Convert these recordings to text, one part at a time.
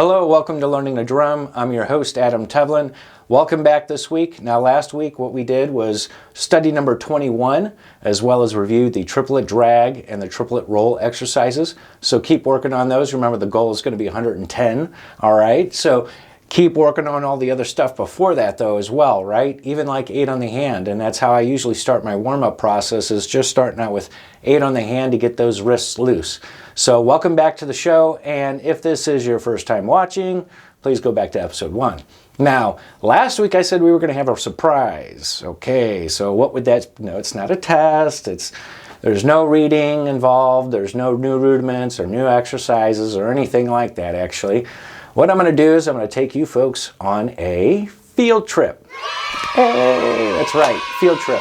Hello, welcome to Learning to Drum. I'm your host, Adam Tevlin. Welcome back this week. Now, last week what we did was study number 21, as well as review the triplet drag and the triplet roll exercises. So keep working on those. Remember, the goal is going to be 110, all right? So keep working on all the other stuff before that, though, as well, right? Even like 8 on the hand, and that's how I usually start my warm-up process, is just starting out with 8 on the hand to get those wrists loose. So welcome back to the show, and if this is your first time watching, please go back to episode 1. Now, last week I said we were going to have a surprise. Okay, so what would that... No, it's not a test. There's no reading involved. There's no new rudiments or new exercises or anything like that, actually. What I'm going to do is I'm going to take you folks on a field trip. Hey, that's right, field trip.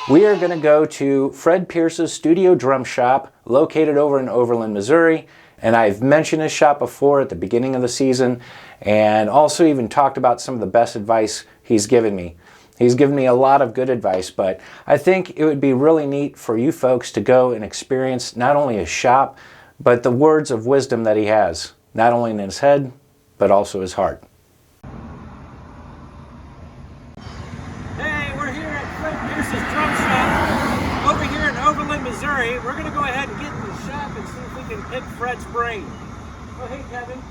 We are going to go to Fred Pierce's studio drum shop located over in Overland, Missouri. And I've mentioned his shop before at the beginning of the season, and also even talked about some of the best advice he's given me. He's given me a lot of good advice, but I think it would be really neat for you folks to go and experience not only his shop, but the words of wisdom that he has, not only in his head, but also his heart. Hey, we're here at Fred Pierce's drum shop over here in Overland, Missouri. We're going to go ahead and get in the shop and see if we can pick Fred's brain. Oh, hey, Kevin.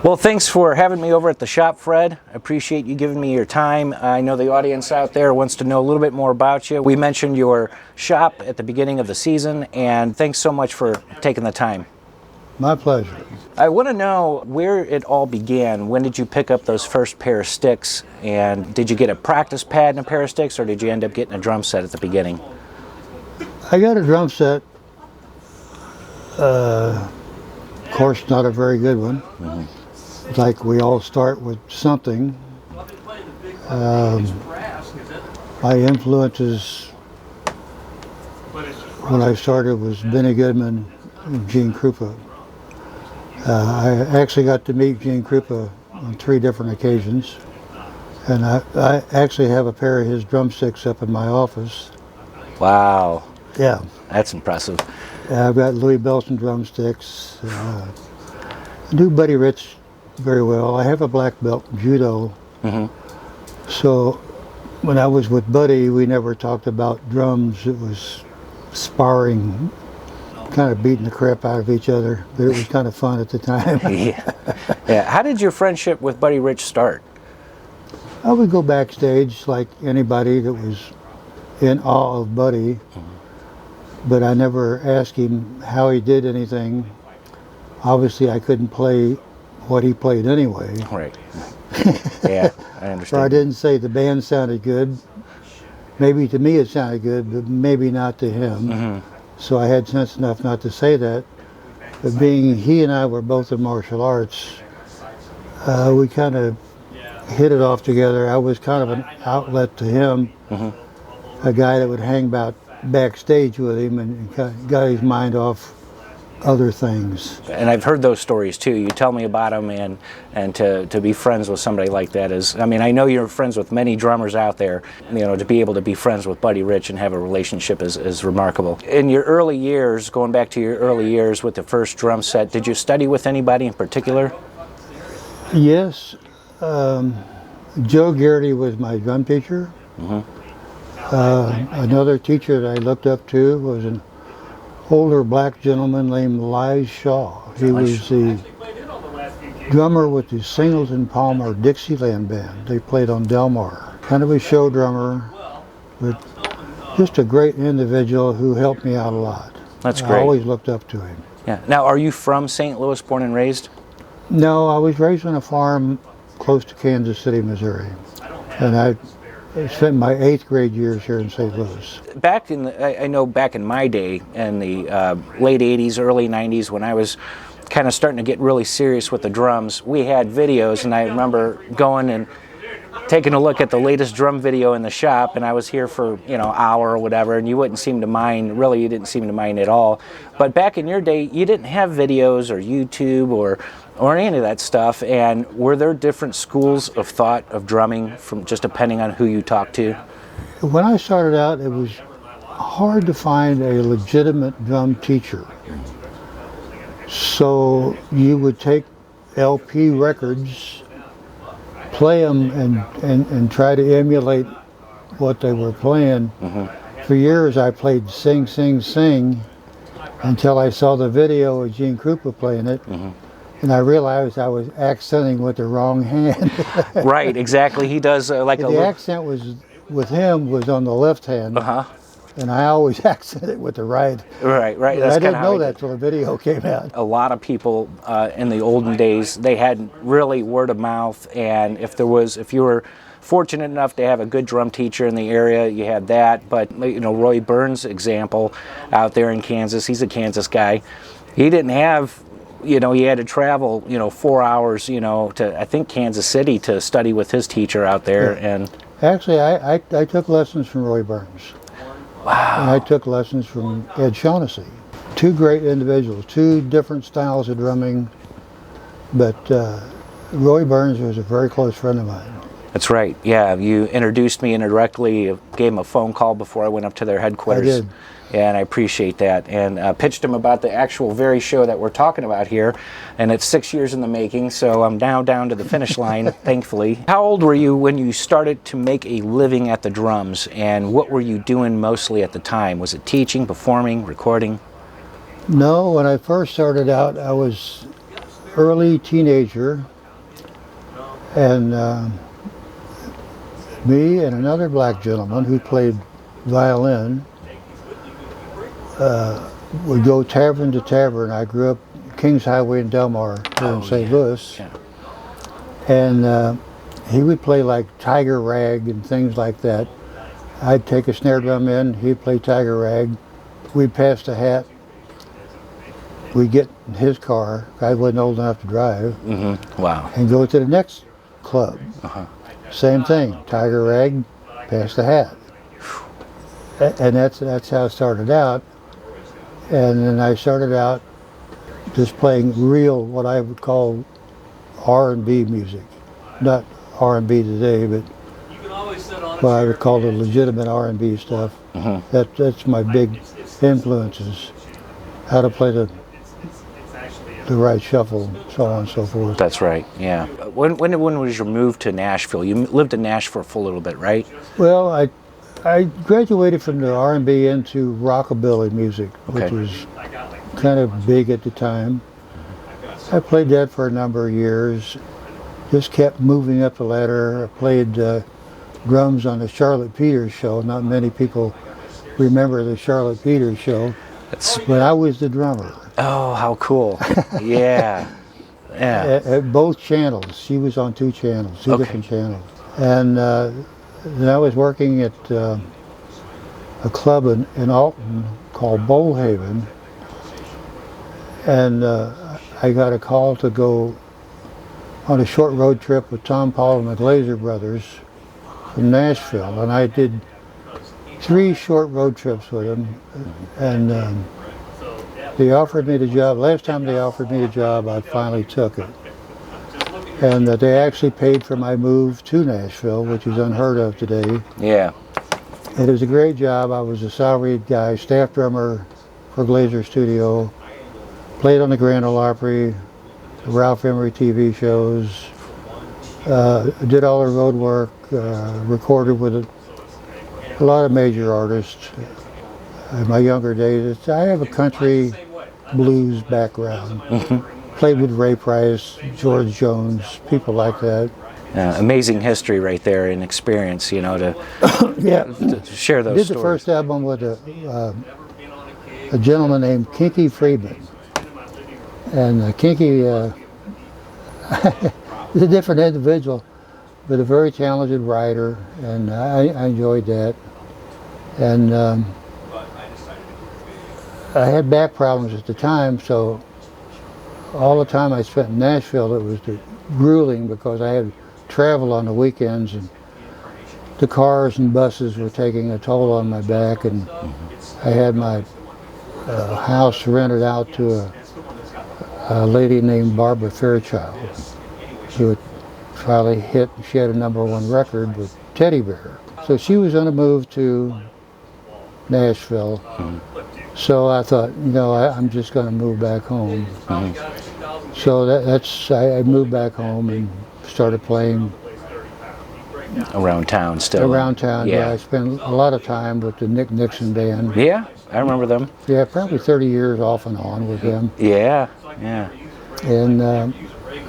Well, thanks for having me over at the shop, Fred. I appreciate you giving me your time. I know the audience out there wants to know a little bit more about you. We mentioned your shop at the beginning of the season, and thanks so much for taking the time. My pleasure. I want to know where it all began. When did you pick up those first pair of sticks, and did you get a practice pad and a pair of sticks, or did you end up getting a drum set at the beginning? I got a drum set. Of course, not a very good one. Mm-hmm. Like we all start with something. My influences when I started was Benny Goodman and Gene Krupa. I actually got to meet Gene Krupa on 3 different occasions, and I actually have a pair of his drumsticks up in my office. Wow. Yeah. That's impressive. I've got Louis Belson drumsticks. I knew Buddy Rich very well. I have a black belt in judo. Mm-hmm. So when I was with Buddy, we never talked about drums. It was sparring, kind of beating the crap out of each other, but it was kind of fun at the time. Yeah. How did your friendship with Buddy Rich start? I would go backstage like anybody that was in awe of Buddy. Mm-hmm. But I never asked him how he did anything. Obviously, I couldn't play what he played anyway. Right. Yeah, I understand. So I didn't say the band sounded good. Maybe to me it sounded good, but maybe not to him. Mm-hmm. So I had sense enough not to say that. But being he and I were both in martial arts, we kind of hit it off together. I was kind of an outlet to him, mm-hmm. A guy that would hang about backstage with him and got his mind off other things. And I've heard those stories too. You tell me about them, and to be friends with somebody like that is, I mean, I know you're friends with many drummers out there. You know, to be able to be friends with Buddy Rich and have a relationship is remarkable. In your early years, going back to your early years with the first drum set, did you study with anybody in particular? Yes. Joe Garrity was my drum teacher. Mm-hmm. Another teacher that I looked up to was an older black gentleman named Lige Shaw. He was the drummer with the Singleton Palmer Dixieland Band. They played on Del Mar. Kind of a show drummer, but just a great individual who helped me out a lot. That's great. I always looked up to him. Yeah. Now, are you from St. Louis, born and raised? No, I was raised on a farm close to Kansas City, Missouri. And I spent my 8th grade years here in St. Louis. Back in I know back in my day, in the late 80s, early 90s, when I was kind of starting to get really serious with the drums, we had videos, and I remember going and taking a look at the latest drum video in the shop, and I was here for, you know, an hour or whatever, and you wouldn't seem to mind, really you didn't seem to mind at all. But back in your day, you didn't have videos or YouTube or any of that stuff, and were there different schools of thought of drumming from just depending on who you talked to? When I started out, it was hard to find a legitimate drum teacher. So you would take LP records, play them, and try to emulate what they were playing. For years I played Sing, Sing, Sing until I saw the video of Gene Krupa playing it, and I realized I was accenting with the wrong hand. Right, exactly. He does like the accent was with him was on the left hand, and I always accented with the right. Right. That's I didn't know that till the video came out. A lot of people in the olden days, they had really word of mouth, and if you were fortunate enough to have a good drum teacher in the area, you had that. But Roy Burns' example out there in Kansas, he's a Kansas guy. He didn't have, he had to travel, 4 hours, to I think Kansas City to study with his teacher out there. Yeah. And actually, I took lessons from Roy Burns. Wow. And I took lessons from Ed Shaughnessy. Two great individuals, two different styles of drumming, but Roy Burns was a very close friend of mine. That's right. Yeah, you introduced me indirectly, gave him a phone call before I went up to their headquarters. I did. And I appreciate that. And pitched him about the actual very show that we're talking about here. And it's 6 years in the making, so I'm now down to the finish line, thankfully. How old were you when you started to make a living at the drums? And what were you doing mostly at the time? Was it teaching, performing, recording? No, when I first started out, I was early teenager. And me and another black gentleman who played violin would go tavern to tavern. I grew up Kings Highway in Delmar here in St. Louis. Yeah. And he would play like Tiger Rag and things like that. I'd take a snare drum in, he'd play Tiger Rag. We'd pass the hat. We'd get in his car, I wasn't old enough to drive, Wow. and go to the next club. Same thing, Tiger Rag, pass the hat. And that's how it started out. And then I started out just playing real, what I would call R&B music. Not R&B today, but what I would call the legitimate R&B stuff. That's my big influences. How to play the right shuffle, so on and so forth. That's right, yeah. When was your move to Nashville? You lived in Nashville for a little bit, right? Well, I graduated from the R&B into rockabilly music, which was kind of big at the time. I played that for a number of years. Just kept moving up the ladder. I played drums on the Charlotte Peters show. Not many people remember the Charlotte Peters show, but I was the drummer. Oh, how cool. Yeah. At both channels. She was on two channels, two different channels. And then I was working at a club in Alton called Bowlhaven. And I got a call to go on a short road trip with Tom Paul and the Glazer brothers from Nashville. And I did 3 short road trips with them. And they offered me the job. Last time they offered me the job, I finally took it. And they actually paid for my move to Nashville, which is unheard of today. Yeah. It was a great job. I was a salaried guy, staff drummer for Glazer Studio. Played on the Grand Ole Opry, the Ralph Emery TV shows. Did all the road work. Recorded with a lot of major artists. In my younger days, I have a country blues background. Played with Ray Price, George Jones, people like that. Amazing history right there and experience, to share those stories. Did the first album with a gentleman named Kinky Friedman. And Kinky is a different individual, but a very talented writer, and I enjoyed that. And I had back problems at the time, so all the time I spent in Nashville, it was grueling because I had to travel on the weekends, and the cars and buses were taking a toll on my back, and I had my house rented out to a lady named Barbara Fairchild, who had finally hit, she had a #1 record with Teddy Bear. So she was on a move to Nashville. So I thought, you know, I'm just going to move back home. So I moved back home and started playing Around town still. around town. Yeah, I spent a lot of time with the Nick Nixon band. Yeah, I remember them. Yeah, probably 30 years off and on with them. Yeah, yeah. And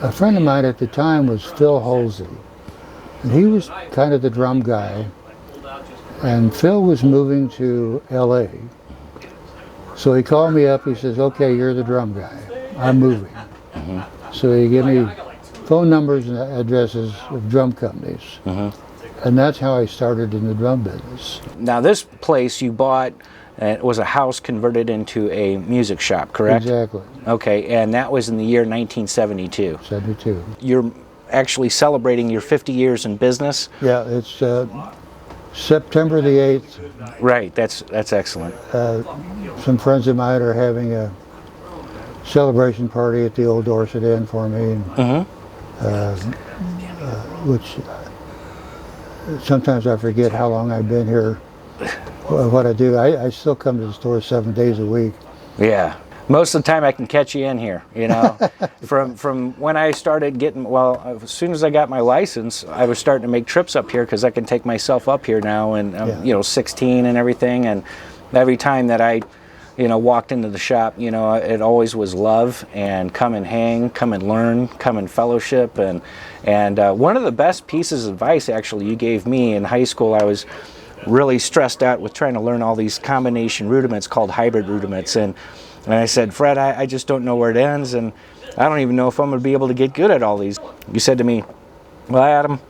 a friend of mine at the time was Phil Halsey. And he was kind of the drum guy. And Phil was moving to LA. So he called me up, he says, okay, you're the drum guy. I'm moving. So he gave me phone numbers and addresses of drum companies. And that's how I started in the drum business. Now this place you bought, it was a house converted into a music shop, correct? Exactly. Okay, and that was in the year 1972. 72. You're actually celebrating your 50 years in business. Yeah, it's September the 8th. Right, that's excellent. Some friends of mine are having a celebration party at the old Dorset Inn for me, and, which sometimes I forget how long I've been here, what I do. I still come to the store 7 days a week. Yeah. Most of the time I can catch you in here, you know. from when I started getting, well, as soon as I got my license, I was starting to make trips up here because I can take myself up here now, and I'm, you know, 16 and everything, and every time that I, you know, walked into the shop, you know, it always was love and come and hang, come and learn, come and fellowship, and one of the best pieces of advice actually you gave me in high school. I was really stressed out with trying to learn all these combination rudiments called hybrid rudiments, and I said, Fred, I just don't know where it ends, and I don't even know if I'm going to be able to get good at all these. You said to me, well, Adam,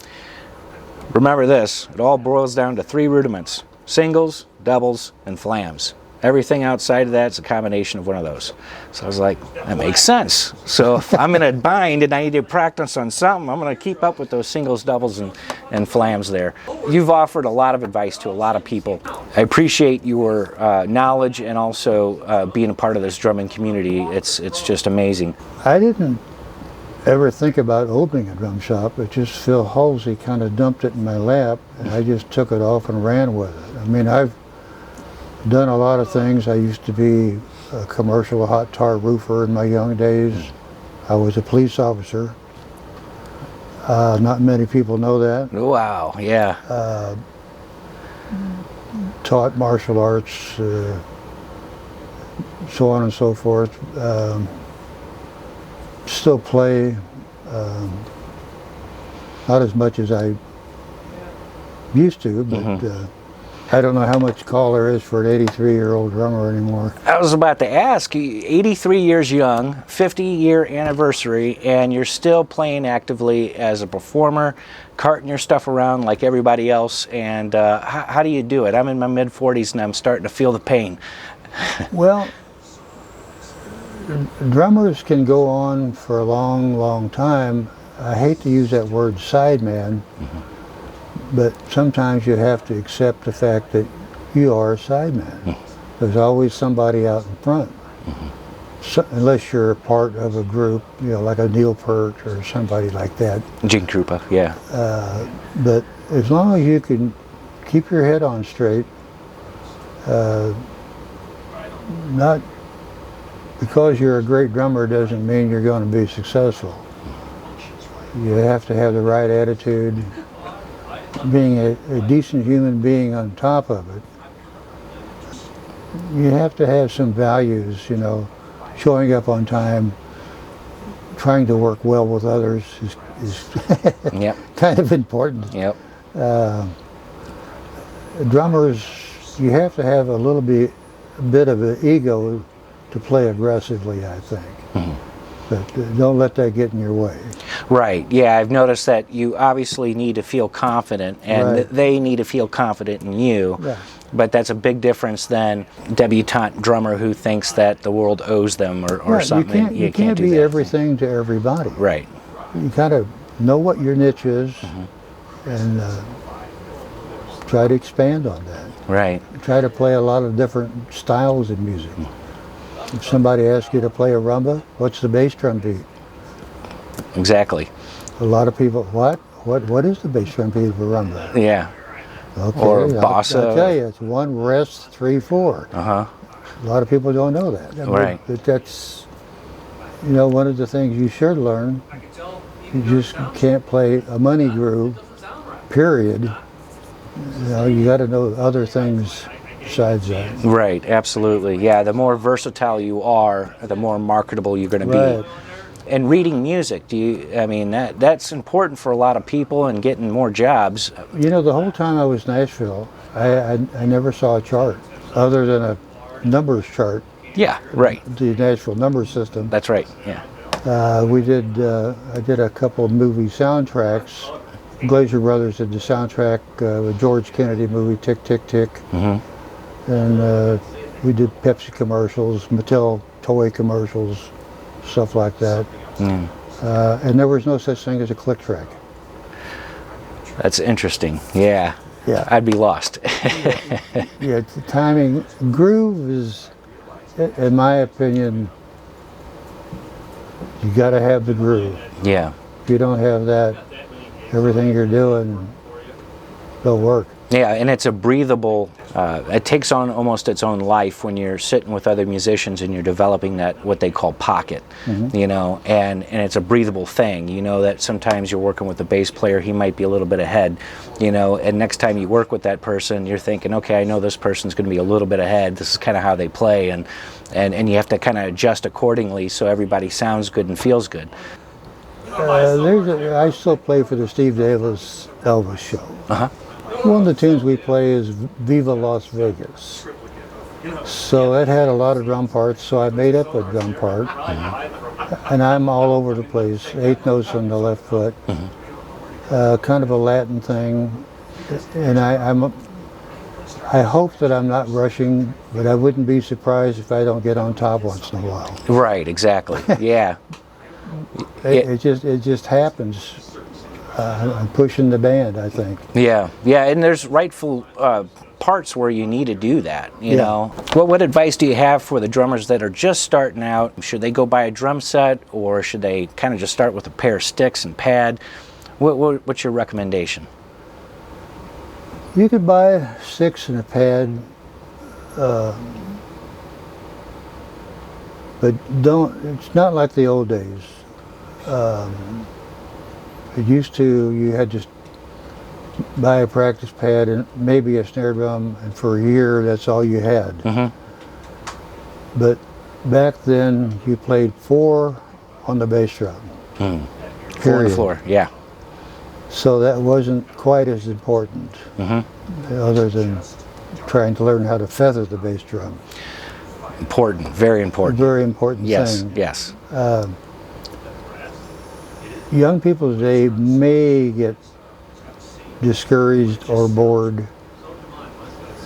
remember this, it all boils down to 3 rudiments: singles, doubles, and flams. Everything outside of that is a combination of one of those. So I was like, that makes sense. So if I'm in a bind and I need to practice on something, I'm going to keep up with those singles, doubles, and flams there. You've offered a lot of advice to a lot of people. I appreciate your knowledge and also being a part of this drumming community. It's just amazing. I didn't ever think about opening a drum shop. It just Phil Halsey kind of dumped it in my lap, and I just took it off and ran with it. I mean, I've done a lot of things. I used to be a commercial hot tar roofer in my young days. I was a police officer. Not many people know that. Wow, yeah. Taught martial arts, so on and so forth. Still play, not as much as I used to, but I don't know how much call there is for an 83-year-old drummer anymore. I was about to ask, 83 years young, 50-year anniversary, and you're still playing actively as a performer, carting your stuff around like everybody else, and how do you do it? I'm in my mid-40s and I'm starting to feel the pain. Well, drummers can go on for a long, long time. I hate to use that word sideman, but sometimes you have to accept the fact that you are a sideman. There's always somebody out in front. So, unless you're a part of a group, you know, like a Neil Peart or somebody like that. Gene Krupa, yeah. But as long as you can keep your head on straight, not because you're a great drummer doesn't mean you're going to be successful. You have to have the right attitude. Being a decent human being on top of it, you have to have some values, you know. Showing up on time, trying to work well with others is Yep. kind of important. Yep. Drummers, you have to have a bit of an ego to play aggressively, I think. But don't let that get in your way. Right, yeah, I've noticed that you obviously need to feel confident, and Right. they need to feel confident in you. Yeah. But that's a big difference than debutante drummer who thinks that the world owes them or Right, something. you can't do be that. everything to everybody. Right. You gotta know what your niche is and try to expand on that. Right. Try to play a lot of different styles of music. If somebody asks you to play a rumba, what's the bass drum beat? Exactly. A lot of people, what is the bass drum beat of a rumba? Yeah. Okay, or bossa. I'll tell you, it's 1 rest, 3 4. Uh-huh. A lot of people don't know that. Right. But that's, one of the things you should learn. You just can't play a money groove, period. You got to know other things besides that. Right, absolutely. Yeah, the more versatile you are, the more marketable you're going to Right. be. And reading music, that's important for a lot of people and getting more jobs. The whole time I was in Nashville, I never saw a chart other than a numbers chart, Yeah, right. the Nashville number system. That's right. Yeah. I did a couple of movie soundtracks. Glazer Brothers did the soundtrack with George Kennedy movie Tick Tick Tick. Mm-hmm. And we did Pepsi commercials, Mattel toy commercials, stuff like that. Mm. And there was no such thing as a click track. That's interesting. Yeah. Yeah. I'd be lost. Yeah, the timing. Groove is, in my opinion, you got to have the groove. Yeah. If you don't have that, everything you're doing don't work. Yeah, and it's a breathable, it takes on almost its own life when you're sitting with other musicians and you're developing that, what they call pocket, and it's a breathable thing. That sometimes you're working with a bass player, he might be a little bit ahead, and next time you work with that person, you're thinking, okay, I know this person's going to be a little bit ahead, this is kind of how they play, and you have to kind of adjust accordingly so everybody sounds good and feels good. I still play for the Steve Davis Elvis show. Uh-huh. One of the tunes we play is Viva Las Vegas. So it had a lot of drum parts, so I made up a drum part. Mm-hmm. And I'm all over the place, 8 notes on the left foot, kind of a Latin thing. And I hope that I'm not rushing, but I wouldn't be surprised if I don't get on top once in a while. Right, exactly, yeah. It just happens. I'm pushing the band, I think. Yeah, and there's rightful parts where you need to do that, you know. What advice do you have for the drummers that are just starting out? Should they go buy a drum set, or should they kind of just start with a pair of sticks and pad? What's your recommendation? You could buy sticks and a pad, but it's not like the old days. It used to, you had to buy a practice pad and maybe a snare drum, and for a year that's all you had. Mm-hmm. But back then you played 4 on the bass drum. 4 on the floor, yeah. So that wasn't quite as important, other than trying to learn how to feather the bass drum. Important, very important. Very important thing. Yes. Young people today may get discouraged or bored.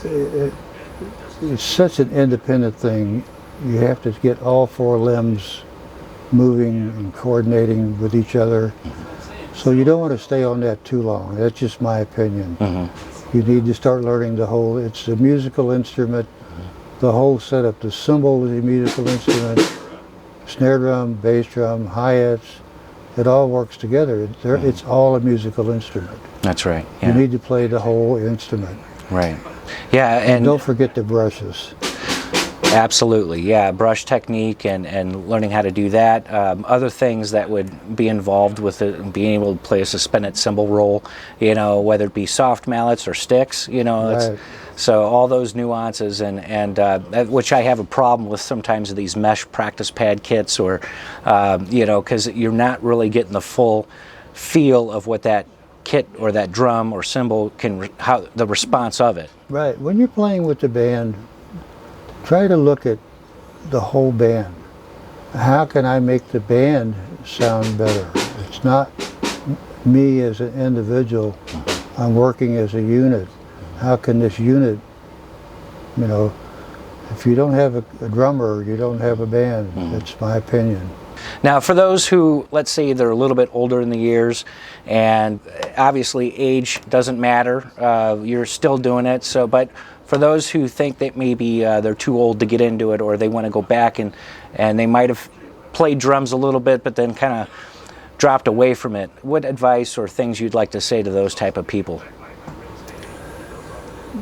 It's such an independent thing. You have to get all 4 limbs moving and coordinating with each other. So you don't want to stay on that too long. That's just my opinion. You need to start learning it's a musical instrument, the whole setup. The cymbal is a musical instrument, snare drum, bass drum, hi-hats. It all works together. It's all a musical instrument. That's right. Yeah. You need to play the whole instrument. Right. Yeah, and don't forget the brushes. Absolutely, yeah. Brush technique and learning how to do that. Other things that would be involved with it, being able to play a suspended cymbal roll, whether it be soft mallets or sticks, Right. So all those nuances and which I have a problem with sometimes of these mesh practice pad kits, or because you're not really getting the full feel of what that kit or that drum or cymbal how the response of it. Right. When you're playing with the band, try to look at the whole band. How can I make the band sound better? It's not me as an individual. I'm working as a unit. How can this unit, if you don't have a drummer, you don't have a band. That's my opinion. Now, for those who, let's say they're a little bit older in the years, and obviously age doesn't matter, you're still doing it, but for those who think that maybe they're too old to get into it, or they want to go back and they might have played drums a little bit but then kind of dropped away from it, what advice or things you'd like to say to those type of people?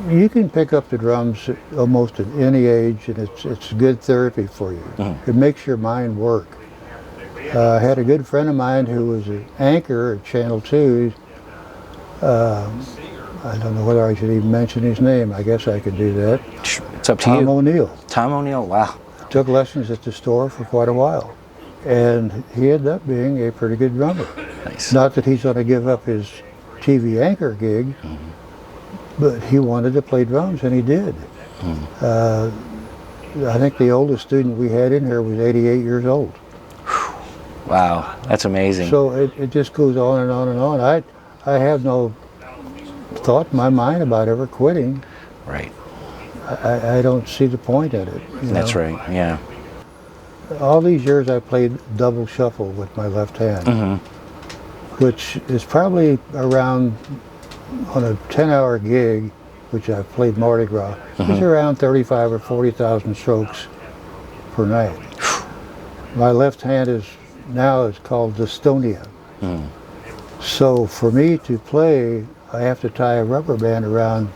You can pick up the drums almost at any age, and it's good therapy for you. Mm-hmm. It makes your mind work. I had a good friend of mine who was an anchor at Channel 2. I don't know whether I should even mention his name. I guess I could do that. It's up to you. Tom O'Neill. Tom O'Neill, wow. Took lessons at the store for quite a while. And he ended up being a pretty good drummer. Nice. Not that he's going to give up his TV anchor gig, but he wanted to play drums, and he did. I think the oldest student we had in here was 88 years old. Wow, that's amazing. So it just goes on and on and on. I have no thought in my mind about ever quitting. Right. I don't see the point in it. That's right, yeah. All these years I played double shuffle with my left hand, which is probably around, on a 10-hour gig, which I've played Mardi Gras, it's around 35 or 40,000 strokes per night. My left hand is called dystonia. So for me to play, I have to tie a rubber band around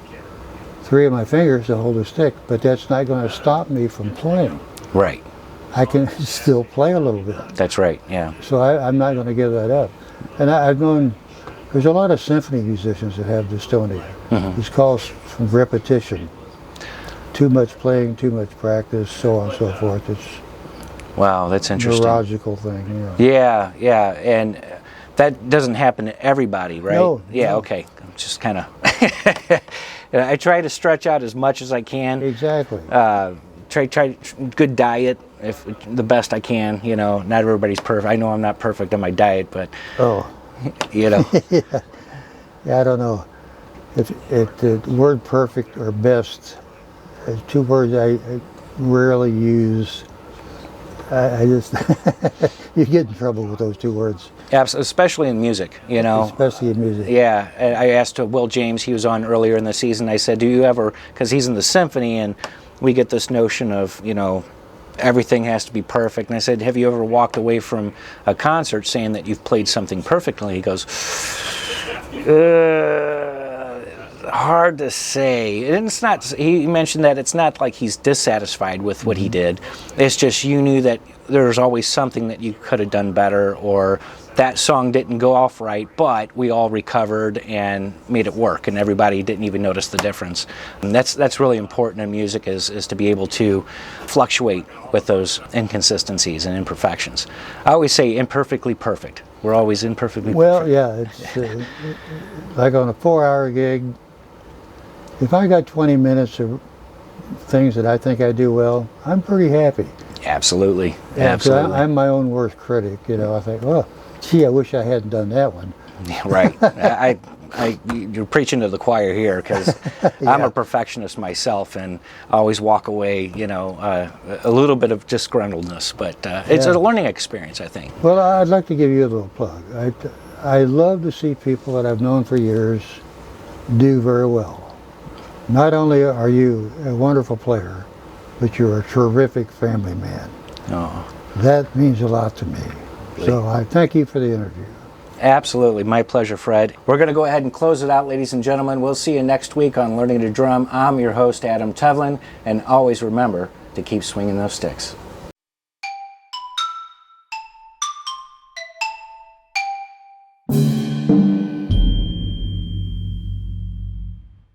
3 of my fingers to hold a stick, but that's not going to stop me from playing. Right. I can still play a little bit. That's right, yeah. So I'm not going to give that up. And I've known, there's a lot of symphony musicians that have dystonia. It's caused from repetition. Too much playing, too much practice, so on and so forth. It's Wow, that's interesting. neurological thing, Yeah, yeah, and that doesn't happen to everybody, right? No, Yeah, no. okay. I'm just kind of, I try to stretch out as much as I can. Exactly. Try good diet, if the best I can. You know, not everybody's perfect. I know I'm not perfect on my diet, but you know, Yeah, I don't know. If the word perfect or best, 2 words I rarely use. I just, you get in trouble with those 2 words. especially in music, you know. Especially in music. Yeah, I asked Will James, he was on earlier in the season, I said, do you ever, because he's in the symphony and we get this notion of, you know, everything has to be perfect. And I said, have you ever walked away from a concert saying that you've played something perfectly? He goes, hard to say. And it's not, he mentioned that it's not like he's dissatisfied with what he did. It's just you knew that there's always something that you could have done better, or that song didn't go off right, but we all recovered and made it work, and everybody didn't even notice the difference. And that's really important in music, is to be able to fluctuate with those inconsistencies and imperfections. I always say imperfectly perfect. We're always imperfectly Well, perfect. yeah, it's like on a 4-hour gig, if I got 20 minutes of things that I think I do well, I'm pretty happy. Absolutely, Yeah, 'cause absolutely. I'm my own worst critic, you know. I think, well, gee, I wish I hadn't done that one. Yeah, right. You're preaching to the choir here, because I'm a perfectionist myself, and I always walk away, you know, a little bit of disgruntledness, but it's Yeah. a learning experience, I think. Well, I'd like to give you a little plug. I love to see people that I've known for years do very well. Not only are you a wonderful player, but you're a terrific family man. Oh, That means a lot to me. So I thank you for the interview. absolutely. My pleasure, Fred. We're going to go ahead and close it out, ladies and gentlemen. We'll see you next week on Learning to Drum. I'm your host, Adam Tevlin, and always remember to keep swinging those sticks.